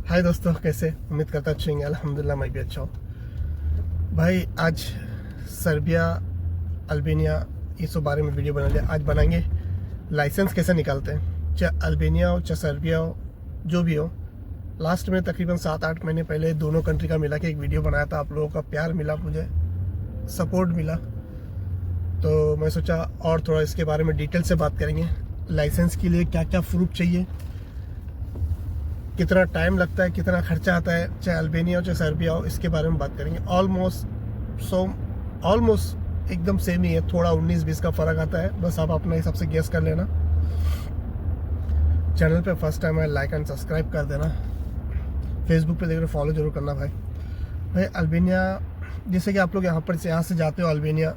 हाय दोस्तों, कैसे? उम्मीद करता अच्छे होंगे। अल्हम्दुलिल्लाह मैं भी अच्छा हूँ भाई। आज सर्बिया, अल्बानिया, ये सब बारे में वीडियो बना लिया। आज बनाएंगे लाइसेंस कैसे निकालते हैं, चाहे अल्बानिया हो चाहे सर्बिया हो, जो भी हो। लास्ट में तकरीबन 7-8 महीने पहले दोनों कंट्री का मिला के एक वीडियो बनाया था। आप लोगों का प्यार मिला, मुझे सपोर्ट मिला, तो मैं सोचा और थोड़ा इसके बारे में डिटेल से बात करेंगे। लाइसेंस के लिए क्या क्या प्रूफ चाहिए, कितना टाइम लगता है, कितना खर्चा आता है, चाहे अल्बानिया हो चाहे सर्बिया हो, इसके बारे में बात करेंगे। ऑलमोस्ट एकदम सेम ही है, थोड़ा 19-20 का फ़र्क आता है, बस आप अपने हिसाब से गेस कर लेना। चैनल पे फर्स्ट टाइम है, लाइक एंड सब्सक्राइब कर देना। फेसबुक पे देख रहे फॉलो जरूर करना भाई। अल्बानिया, जैसे कि आप लोग यहाँ से जाते हो अल्बानिया,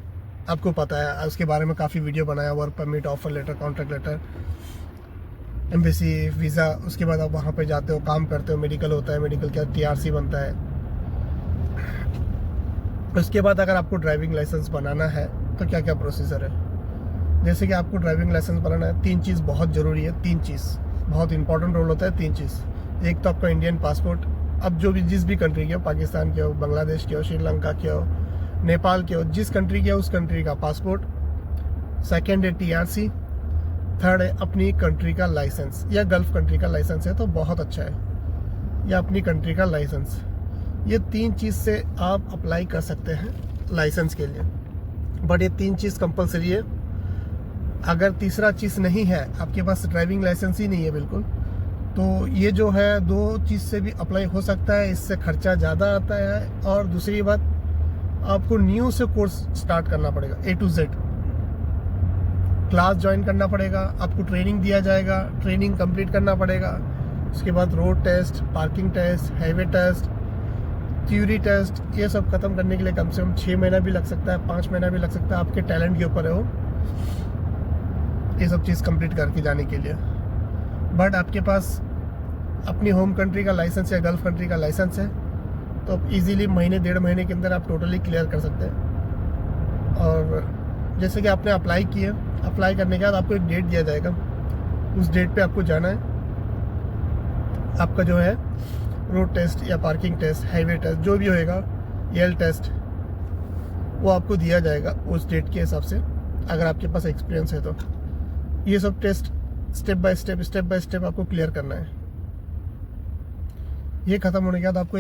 आपको पता है उसके बारे में काफ़ी वीडियो बनाया। Work permit, offer letter, contract letter, embassy, visa. उसके बाद आप वहाँ पे जाते हो, काम करते हो, मेडिकल होता है, मेडिकल का TRC बनता है। उसके बाद अगर आपको ड्राइविंग लाइसेंस बनाना है तो क्या क्या प्रोसीजर है। जैसे कि आपको ड्राइविंग लाइसेंस बनाना है, 3 चीज़ बहुत ज़रूरी है। 3 चीज़ बहुत इंपॉर्टेंट रोल होता है। 3 चीज़, एक तो आपका इंडियन पासपोर्ट, अब जो भी जिस भी कंट्री के हो, पाकिस्तान के हो, बांग्लादेश के हो, श्रीलंका के हो, नेपाल के हो, जिस कंट्री के हो उस कंट्री का पासपोर्ट। सेकेंड है TRC। थर्ड है अपनी कंट्री का लाइसेंस, या गल्फ कंट्री का लाइसेंस है तो बहुत अच्छा है, या अपनी कंट्री का लाइसेंस। ये 3 चीज़ से आप अप्लाई कर सकते हैं लाइसेंस के लिए, बट ये 3 चीज़ कंपलसरी है। अगर तीसरा चीज़ नहीं है, आपके पास ड्राइविंग लाइसेंस ही नहीं है बिल्कुल, तो ये जो है 2 चीज़ से भी अप्लाई हो सकता है। इससे खर्चा ज़्यादा आता है, और दूसरी बात, आपको न्यू से कोर्स स्टार्ट करना पड़ेगा। A to Z class join करना पड़ेगा, आपको ट्रेनिंग दिया जाएगा, ट्रेनिंग कंप्लीट करना पड़ेगा। उसके बाद road test, parking test, highway test, theory test, ये सब खत्म करने के लिए कम से कम 6 महीना भी लग सकता है, 5 महीना भी लग सकता है। आपके टैलेंट के ऊपर है वो, ये सब चीज़ कंप्लीट करके जाने के लिए। बट आपके पास अपनी होम कंट्री का लाइसेंस या गल्फ कंट्री का लाइसेंस है तो ईजीली महीने 1.5 महीने के अंदर आप टोटली क्लियर कर सकते हैं। और जैसे कि आपने अप्लाई किया, अप्लाई करने के बाद आपको एक डेट दिया जाएगा, उस डेट पे आपको जाना है। आपका जो है रोड टेस्ट या पार्किंग टेस्ट, हाईवे टेस्ट, जो भी होएगा, EL टेस्ट, वो आपको दिया जाएगा उस डेट के हिसाब से, अगर आपके पास एक्सपीरियंस है तो। ये सब टेस्ट स्टेप बाय स्टेप आपको क्लियर करना है। ये ख़त्म होने के बाद आपको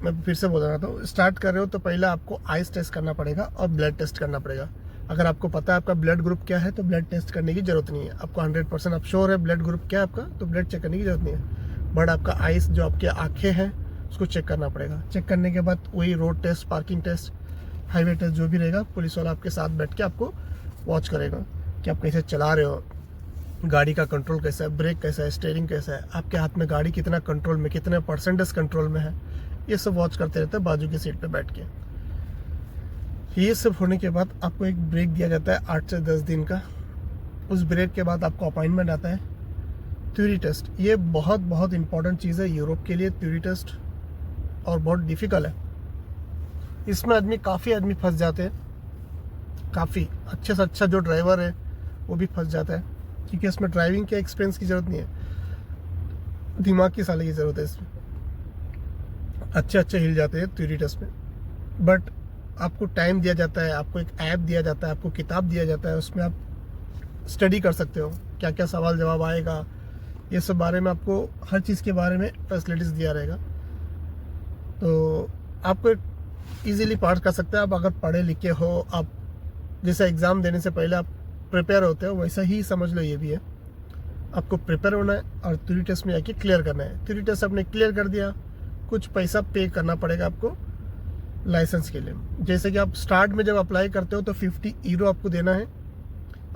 मैं फिर से बोल रहा था, स्टार्ट कर रहे हो तो पहले आपको आइस टेस्ट करना पड़ेगा और ब्लड टेस्ट करना पड़ेगा। अगर आपको पता है आपका ब्लड ग्रुप क्या है तो ब्लड टेस्ट करने की ज़रूरत नहीं है। आपको 100% आप श्योर है ब्लड ग्रुप क्या है आपका, तो ब्लड चेक करने की ज़रूरत नहीं है। बट आपका आइस, जो आपकी आँखें हैं, उसको चेक करना पड़ेगा। चेक करने के बाद वही road test, parking test, highway test जो भी रहेगा, पुलिस वाला आपके साथ बैठ के आपको वॉच करेगा कि आप कैसे चला रहे हो, गाड़ी का कंट्रोल कैसा है, ब्रेक कैसा है, स्टीयरिंग कैसा है, आपके हाथ में गाड़ी कितना कंट्रोल में, कितने % कंट्रोल में है, ये सब वॉच करते रहते हैं बाजू की सीट पे बैठ के। ये सब होने के बाद आपको एक ब्रेक दिया जाता है 8 से 10 दिन का। उस ब्रेक के बाद आपको अपॉइंटमेंट आता है थ्योरी टेस्ट। ये बहुत बहुत इंपॉर्टेंट चीज़ है यूरोप के लिए, थ्योरी टेस्ट, और बहुत डिफ़िकल्ट है। इसमें काफ़ी आदमी फंस जाते हैं, काफ़ी अच्छे से अच्छा जो ड्राइवर है वो भी फंस जाता है, क्योंकि इसमें ड्राइविंग के एक्सपीरियंस की ज़रूरत नहीं है, दिमाग की साले की ज़रूरत है। इसमें अच्छे हिल जाते हैं थ्योरी टेस्ट में। बट आपको टाइम दिया जाता है, आपको एक ऐप दिया जाता है, आपको किताब दिया जाता है, उसमें आप स्टडी कर सकते हो, क्या क्या सवाल जवाब आएगा, ये सब बारे में आपको हर चीज़ के बारे में फैसिलिटीज़ दिया रहेगा। तो आपको ईजीली पास कर सकते हैं आप, अगर पढ़े लिखे हो। आप जैसे एग्ज़ाम देने से पहले आप प्रिपेयर होते हो, वैसा ही समझ लो ये भी है। आपको प्रिपेयर होना है और थ्योरी टेस्ट में जाके क्लियर करना है। थ्योरी टेस्ट आपने क्लियर कर दिया, कुछ पैसा पे करना पड़ेगा आपको लाइसेंस के लिए। जैसे कि आप स्टार्ट में जब अप्लाई करते हो तो 50 यूरो आपको देना है,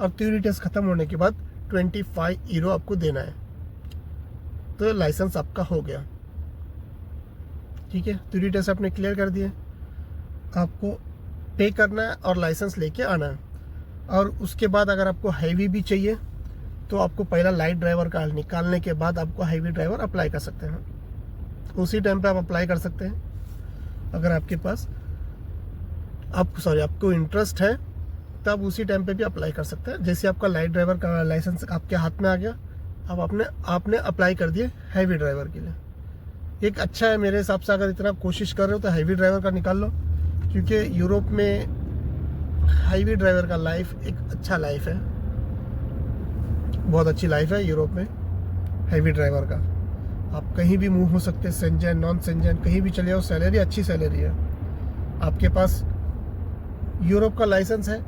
और थ्योरी टेस्ट ख़त्म होने के बाद 25 यूरो आपको देना है, तो लाइसेंस आपका हो गया। ठीक है, थ्योरी टेस्ट आपने क्लियर कर दिए, आपको पे करना है और लाइसेंस लेके आना है। और उसके बाद अगर आपको हाईवे भी चाहिए तो आपको पहला लाइट ड्राइवर का निकालने के बाद आपको हाईवे ड्राइवर अप्लाई कर सकते हैं। उसी टाइम पे आप अप्लाई कर सकते हैं अगर आपके पास आपको इंटरेस्ट है, तब उसी टाइम पे भी अप्लाई कर सकते हैं। जैसे आपका लाइट ड्राइवर का लाइसेंस आपके हाथ में आ गया, अब आपने अप्लाई कर दिए हैवी ड्राइवर के लिए। एक अच्छा है मेरे हिसाब से, अगर इतना कोशिश कर रहे हो तो हैवी ड्राइवर का निकाल लो, क्योंकि यूरोप में हैवी ड्राइवर का लाइफ एक अच्छा लाइफ है, बहुत अच्छी लाइफ है यूरोप में हैवी ड्राइवर का। आप कहीं भी मूव हो सकते हैं, सेंजन नॉन सेंजन कहीं भी चले जाओ, सैलरी अच्छी सैलरी है। आपके पास यूरोप का लाइसेंस है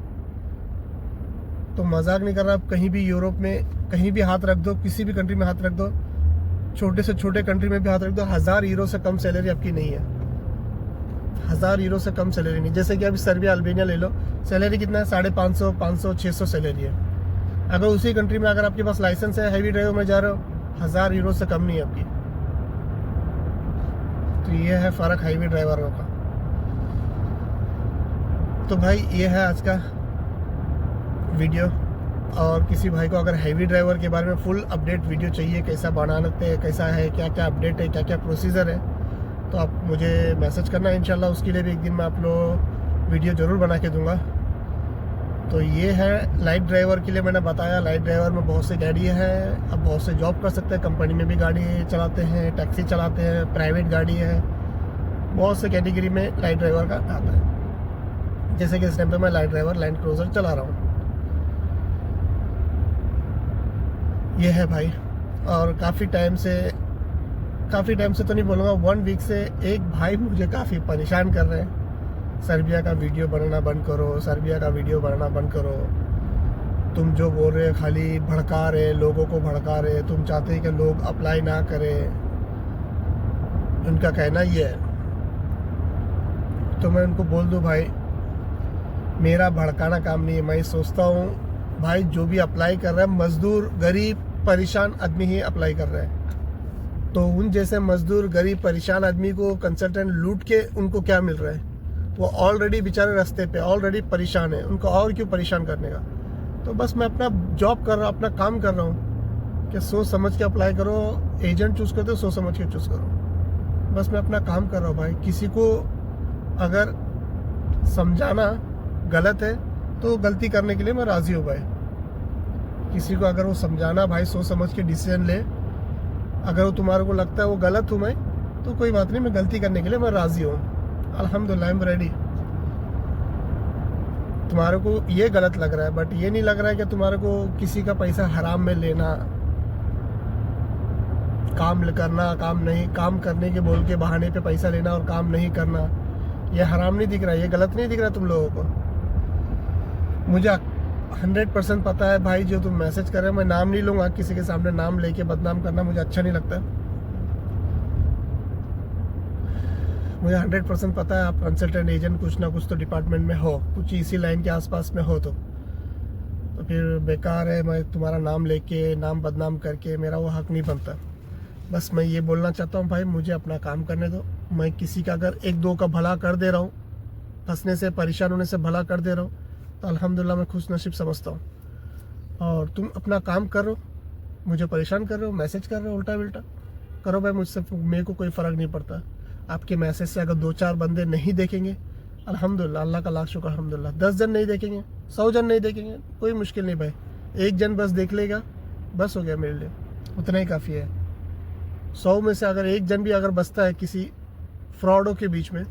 तो मजाक नहीं कर रहा, आप कहीं भी यूरोप में कहीं भी हाथ रख दो, किसी भी कंट्री में हाथ रख दो, छोटे से छोटे कंट्री में भी हाथ रख दो, 1000 यूरो से कम सैलरी आपकी नहीं है। 1000 यूरो से कम सैलरी नहीं। जैसे कि अभी सर्बिया अल्बानिया ले लो, सैलरी कितना है, 550, 500, 600 सैलरी है। अगर उसी कंट्री में अगर आपके पास लाइसेंस है, हैवी ड्राइवर में जा रहे हो, 1000 यूरो से कम नहीं है आपकी। तो ये है फ़र्क हैवी ड्राइवरों का। तो भाई ये है आज का वीडियो। और किसी भाई को अगर हैवी ड्राइवर के बारे में फुल अपडेट वीडियो चाहिए, कैसा बनाते हैं, कैसा है, क्या क्या अपडेट है, क्या क्या प्रोसीजर है, तो आप मुझे मैसेज करना। इंशाल्लाह उसके लिए भी एक दिन मैं आप लोग वीडियो ज़रूर बना के दूंगा। तो ये है लाइट ड्राइवर के लिए मैंने बताया। लाइट ड्राइवर में बहुत से गाड़ी है, अब बहुत से जॉब कर सकते हैं, कंपनी में भी गाड़ी चलाते हैं, टैक्सी चलाते हैं, प्राइवेट गाड़ी है, बहुत से कैटेगरी में लाइट ड्राइवर का आता है। जैसे कि इस टाइम पे मैं लाइट ड्राइवर लैंड क्रूजर चला रहा हूँ। ये है भाई। और काफ़ी टाइम से तो नहीं बोलूँगा, 1 वीक से एक भाई मुझे काफ़ी परेशान कर रहे हैं, सर्बिया का वीडियो बनाना बंद करो, सर्बिया का वीडियो बनाना बंद करो, तुम जो बोल रहे खाली भड़का रहे, लोगों को भड़का रहे, तुम चाहते हैं कि लोग अप्लाई ना करें, उनका कहना ये है। तो मैं उनको बोल दूं भाई, मेरा भड़काना काम नहीं है। मैं सोचता हूँ भाई जो भी अप्लाई कर रहा है, मजदूर गरीब परेशान आदमी ही अप्लाई कर रहे हैं। तो उन जैसे मजदूर गरीब परेशान आदमी को कंसल्टेंट लूट के उनको क्या मिल रहा है? वो ऑलरेडी बेचारे रास्ते पे ऑलरेडी परेशान है, उनको और क्यों परेशान करने का? तो बस मैं अपना जॉब कर रहा हूँ, अपना काम कर रहा हूँ कि सोच समझ के अप्लाई करो, एजेंट चूज़ करते हो सोच समझ के चूज़ करो। बस मैं अपना काम कर रहा हूँ भाई। किसी को अगर समझाना गलत है तो गलती करने के लिए मैं राज़ी हूँ भाई। किसी को अगर वो समझाना भाई सोच समझ के डिसीजन ले, अगर वो तुम्हारे को लगता है वो गलत हूँ मैं, तो कोई बात नहीं, मैं गलती करने के लिए मैं राज़ी हूँ। अल्हम्दुलिल्लाह आई एम रेडी। तुम्हारे को ये गलत लग रहा है, बट ये नहीं लग रहा है कि तुम्हारे को किसी का पैसा हराम में लेना, काम करना, काम करने के बोल के बहाने पे पैसा लेना और काम नहीं करना, ये हराम नहीं दिख रहा है, ये गलत नहीं दिख रहा है तुम लोगों को। मुझे 100% पता है भाई, जो तुम मैसेज कर रहे हो, मैं नाम नहीं लूँगा, किसी के सामने नाम लेके बदनाम करना मुझे अच्छा नहीं लगता। मुझे 100% पता है आप कंसल्टेंट एजेंट कुछ ना कुछ तो डिपार्टमेंट में हो, कुछ इसी लाइन के आसपास में हो, तो फिर बेकार है मैं तुम्हारा नाम लेके नाम बदनाम करके, मेरा वो हक नहीं बनता। बस मैं ये बोलना चाहता हूँ भाई, मुझे अपना काम करने दो। मैं किसी का अगर 1-2 का भला कर दे रहा हूँ, फंसने से परेशान होने से भला कर दे रहा हूँ, तो अल्हम्दुलिल्लाह मैं खुश नसीब समझता हूँ। और तुम अपना काम करो, मुझे परेशान कर रहे हो, मैसेज कर रहे हो उल्टा विल्टा, करो भाई, मुझसे मेरे को कोई फ़र्क नहीं पड़ता। आपके मैसेज से अगर 2-4 बंदे नहीं देखेंगे, अल्हम्दुलिल्लाह, अल्लाह का लाख शुक्र अल्हम्दुलिल्लाह। 10 जन नहीं देखेंगे, 100 जन नहीं देखेंगे, कोई मुश्किल नहीं भाई। 1 जन बस देख लेगा, बस हो गया मेरे लिए, उतना ही काफ़ी है। 100 में से अगर 1 जन भी अगर बचता है किसी फ्रॉडों के बीच में,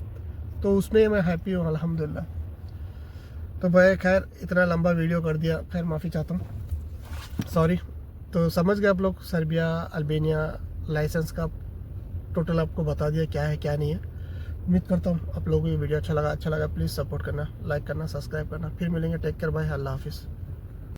तो उसमें मैं हैप्पी हूँ अल्हम्दुलिल्लाह। तो भाई खैर इतना लंबा वीडियो कर दिया, खैर माफ़ी चाहता हूँ, सॉरी। तो समझ गए आप लोग, सर्बिया अल्बानिया लाइसेंस का टोटल आपको बता दिया क्या है क्या नहीं है। उम्मीद करता हूँ आप लोगों को ये वीडियो अच्छा लगा प्लीज़ सपोर्ट करना, लाइक करना, सब्सक्राइब करना। फिर मिलेंगे, टेक केयर भाई, अल्लाह हाफिज़।